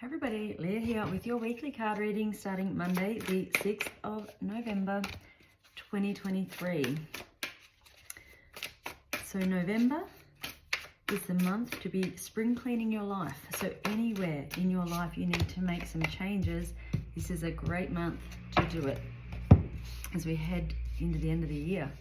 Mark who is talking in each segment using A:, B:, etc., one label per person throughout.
A: Everybody, Leah here with your weekly card reading starting Monday, the 6th of November, 2023. So November is the month to be spring cleaning your life. So anywhere in your life you need to make some changes, this is a great month to do it as we head into the end of the year.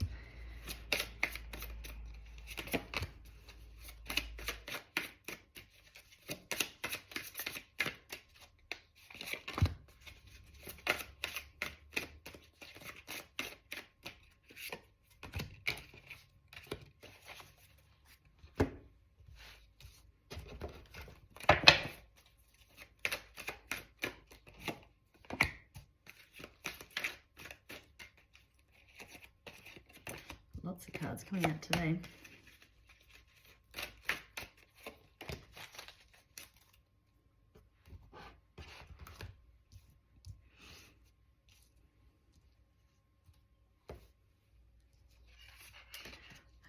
A: Lots of cards coming out today.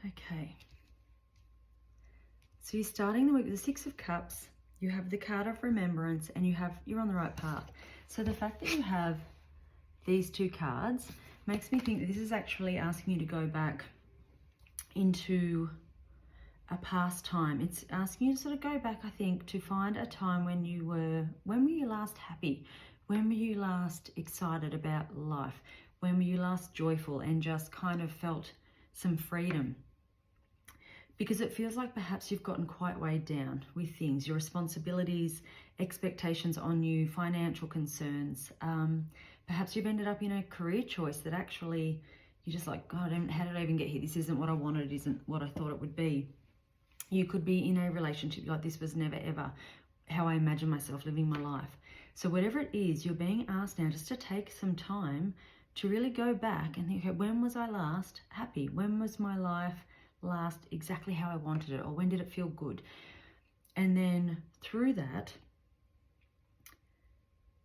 A: Okay. So you're starting the week with the Six of Cups, you have the card of remembrance, and you're on the right path. So the fact that you have these two cards makes me think that this is actually asking you to go back into a past time. It's asking you to sort of go back, I think, to find a time when were you last happy? When were you last excited about life? When were you last joyful and just kind of felt some freedom? Because it feels like perhaps you've gotten quite weighed down with things, your responsibilities, expectations on you, financial concerns. Perhaps you've ended up in a career choice that actually you're just like, God, how did I even get here? This isn't what I wanted. It isn't what I thought it would be. You could be in a relationship like this was never ever how I imagined myself living my life. So whatever it is, you're being asked now just to take some time to really go back and think, okay, when was I last happy? When was my life last exactly how I wanted it? Or when did it feel good? And then through that,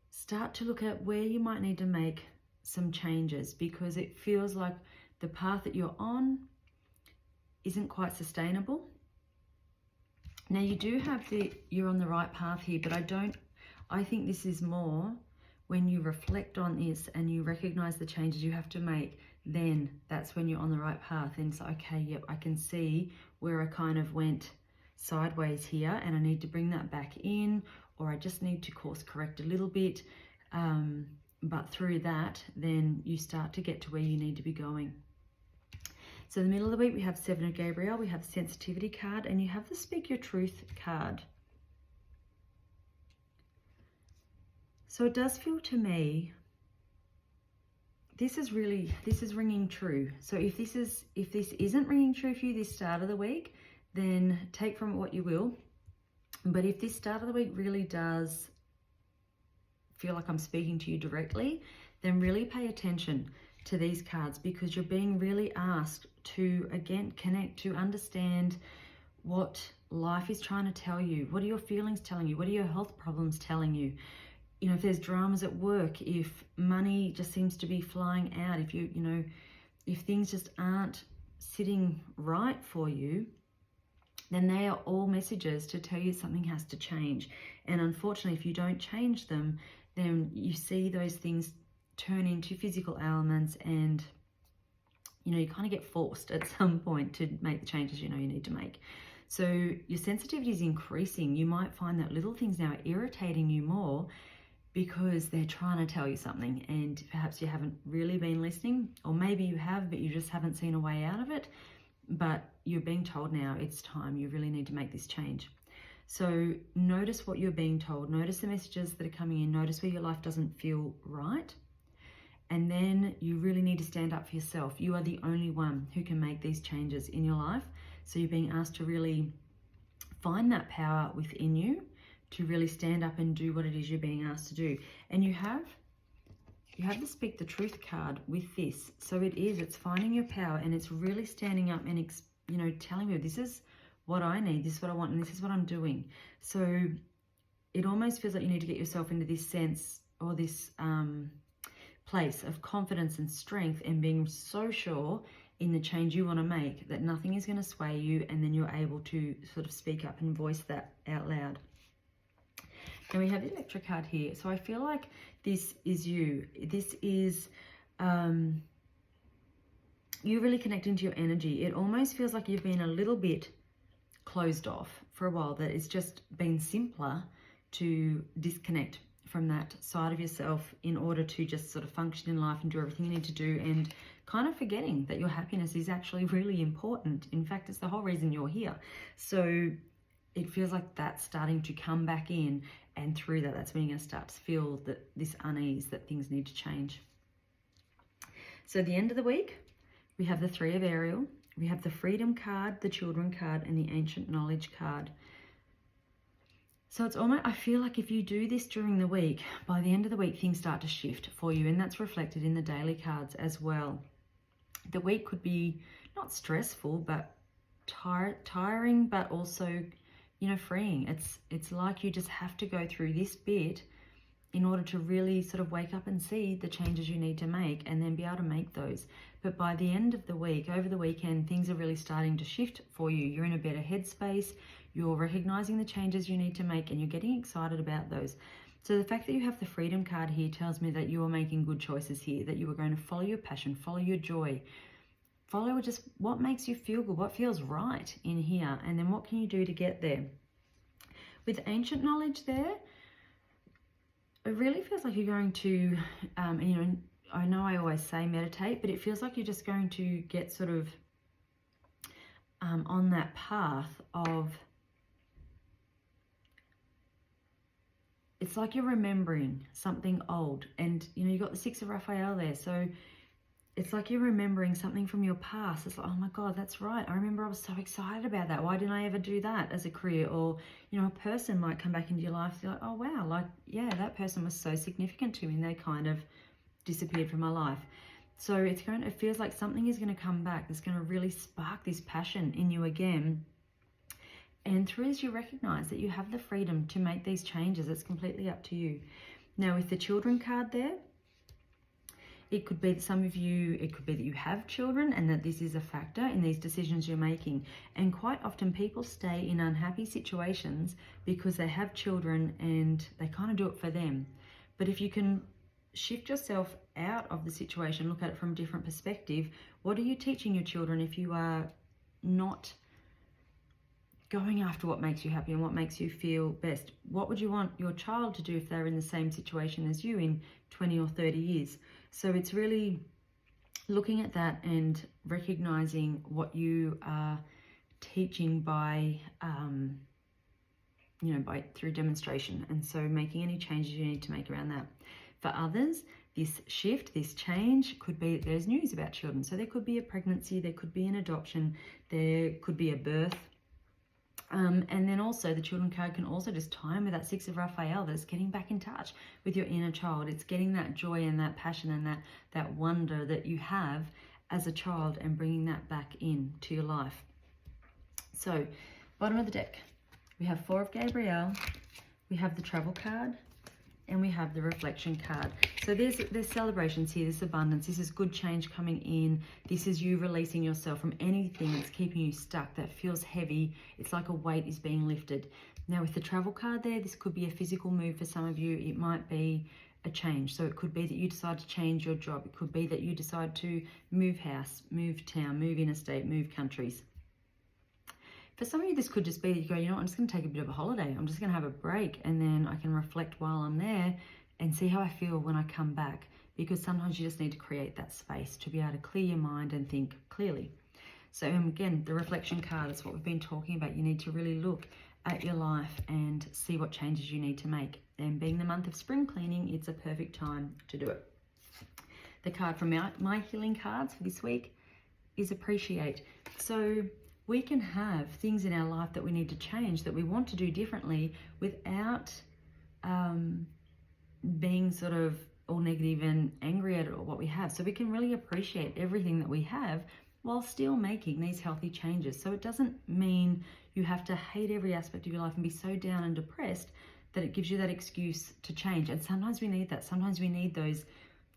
A: start to look at where you might need to make some changes, because it feels like the path that you're on isn't quite sustainable. Now you do have you're on the right path here, but I think this is more when you reflect on this and you recognize the changes you have to make, then that's when you're on the right path. And it's like, okay, yep, I can see where I kind of went sideways here and I need to bring that back in, or I just need to course correct a little bit. But through that, then you start to get to where you need to be going. So in the middle of the week, we have Seven of Gabriel, we have the Sensitivity card, and you have the Speak Your Truth card. So it does feel to me, this is ringing true. So if this isn't ringing true for you this start of the week, then take from it what you will. But if this start of the week really does feel like I'm speaking to you directly, then really pay attention to these cards, because you're being really asked to, again, connect, to understand what life is trying to tell you. What are your feelings telling you? What are your health problems telling you? You know, if there's dramas at work, if money just seems to be flying out, if things just aren't sitting right for you, then they are all messages to tell you something has to change. And unfortunately, if you don't change them, then you see those things turn into physical ailments, and you kind of get forced at some point to make the changes you need to make. So your sensitivity is increasing. You might find that little things now are irritating you more because they're trying to tell you something, and perhaps you haven't really been listening, or maybe you have, but you just haven't seen a way out of it. But you're being told now it's time. You really need to make this change. So notice what you're being told. Notice the messages that are coming in. Notice where your life doesn't feel right. And then you really need to stand up for yourself. You are the only one who can make these changes in your life. So you're being asked to really find that power within you to really stand up and do what it is you're being asked to do. And you have the Speak the Truth card with this. So it's finding your power, and it's really standing up and telling you, this is what I need, this is what I want, and this is what I'm doing. So it almost feels like you need to get yourself into this sense, or this place of confidence and strength, and being so sure in the change you want to make that nothing is going to sway you, and then you're able to sort of speak up and voice that out loud. And we have the Electra card here. So I feel like this is you. This is you really connecting to your energy. It almost feels like you've been a little bit closed off for a while, that it's just been simpler to disconnect from that side of yourself in order to just sort of function in life and do everything you need to do, and kind of forgetting that your happiness is actually really important. In fact, it's the whole reason you're here. So it feels like that's starting to come back in, and through that, that's when you're going to start to feel that this unease, that things need to change. So at the end of the week, we have the Three of Ariel, we have the Freedom card, the Children card, and the Ancient Knowledge card. So it's almost, I feel like if you do this during the week, by the end of the week, things start to shift for you, and that's reflected in the daily cards as well. The week could be not stressful, but tiring, but also, you know, freeing. It's like you just have to go through this bit in order to really sort of wake up and see the changes you need to make, and then be able to make those. But by the end of the week, over the weekend, things are really starting to shift for you. You're in a better headspace. You're recognizing the changes you need to make, and you're getting excited about those. So the fact that you have the Freedom card here tells me that you are making good choices here, that you are going to follow your passion, follow your joy, follow just what makes you feel good, what feels right in here, and then what can you do to get there. With Ancient Knowledge there, it really feels like you're going to, you know, I know I always say meditate, but it feels like you're just going to get sort of on that path of, it's like you're remembering something old, and you know, you got the Six of Raphael there, so it's like you're remembering something from your past. It's like, oh my God, that's right. I remember I was so excited about that. Why didn't I ever do that as a career? Or, you know, a person might come back into your life. You're like, oh wow, like, yeah, that person was so significant to me, and they kind of disappeared from my life. So it feels like something is going to come back that's going to really spark this passion in you again. And through this, you recognize that you have the freedom to make these changes. It's completely up to you. Now with the Children card there, it could be that some of you, it could be that you have children, and that this is a factor in these decisions you're making. And quite often people stay in unhappy situations because they have children and they kind of do it for them. But if you can shift yourself out of the situation, look at it from a different perspective, what are you teaching your children if you are not going after what makes you happy and what makes you feel best? What would you want your child to do if they're in the same situation as you in 20 or 30 years? So it's really looking at that and recognizing what you are teaching by, you know, through demonstration. And so making any changes you need to make around that. For others, this shift, this change could be that there's news about children. So there could be a pregnancy, there could be an adoption, there could be a birth. And then also the Children card can also just tie in with that Six of Raphael, that's getting back in touch with your inner child. It's getting that joy and that passion and that wonder that you have as a child, and bringing that back into your life. So bottom of the deck, we have Four of Gabriel, we have the Travel card, and we have the Reflection card. So there's celebrations here, there's abundance, this is good change coming in, this is you releasing yourself from anything that's keeping you stuck, that feels heavy. It's like a weight is being lifted. Now with the Travel card there, this could be a physical move for some of you, it might be a change. So it could be that you decide to change your job, it could be that you decide to move house, move town, move interstate, move countries. For some of you, this could just be that you go, you know what, I'm just going to take a bit of a holiday. I'm just going to have a break, and then I can reflect while I'm there and see how I feel when I come back. Because sometimes you just need to create that space to be able to clear your mind and think clearly. So again, the Reflection card is what we've been talking about. You need to really look at your life and see what changes you need to make. And being the month of spring cleaning, it's a perfect time to do it. The card from my healing cards for this week is Appreciate. So we can have things in our life that we need to change, that we want to do differently, without being sort of all negative and angry at what we have. So we can really appreciate everything that we have while still making these healthy changes. So it doesn't mean you have to hate every aspect of your life and be so down and depressed that it gives you that excuse to change. And sometimes we need that. Sometimes we need those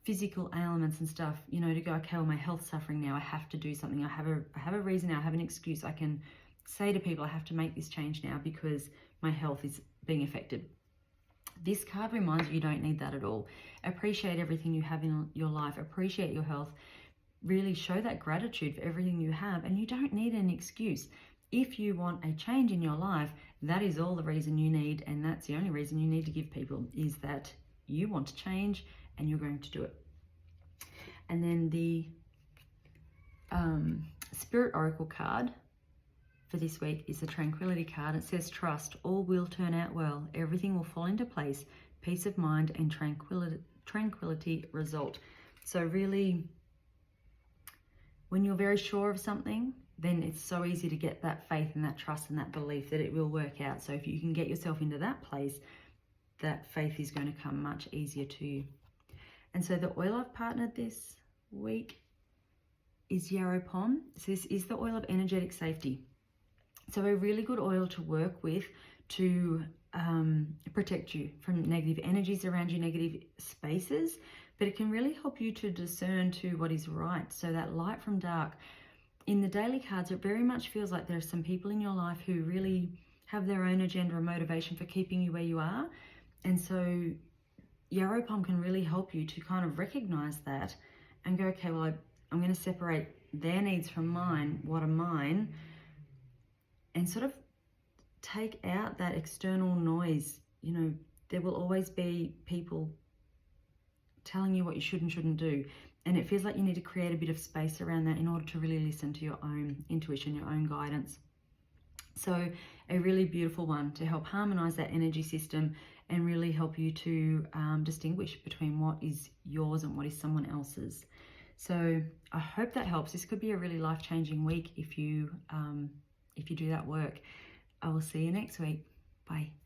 A: physical ailments and stuff, you know, to go, okay, well, my health's suffering now, I have to do something, I have a reason now, I have an excuse, I can say to people I have to make this change now because my health is being affected. This card reminds you don't need that at all. Appreciate everything you have in your life. Appreciate your health. Really show that gratitude for everything you have, and you don't need an excuse. If you want a change in your life, that is all the reason you need, and that's the only reason you need to give people, is that you want to change and you're going to do it. And then the Spirit Oracle card for this week is the Tranquility card. It says, trust, all will turn out well. Everything will fall into place. Peace of mind and tranquility result. So really, when you're very sure of something, then it's so easy to get that faith and that trust and that belief that it will work out. So if you can get yourself into that place, that faith is going to come much easier to you. And so the oil I've partnered this week is Yarrow Pom. So this is the oil of energetic safety. So a really good oil to work with to protect you from negative energies around you, negative spaces, but it can really help you to discern to what is right. So that light from dark. In the daily cards, it very much feels like there are some people in your life who really have their own agenda and motivation for keeping you where you are. And so Yarrow Pom can really help you to kind of recognize that and go, okay, well, I'm going to separate their needs from mine. What are mine? And sort of take out that external noise. You know, there will always be people telling you what you should and shouldn't do. And it feels like you need to create a bit of space around that in order to really listen to your own intuition, your own guidance. So a really beautiful one to help harmonize that energy system and really help you to distinguish between what is yours and what is someone else's. So I hope that helps. This could be a really life-changing week if you do that work. I will see you next week. Bye.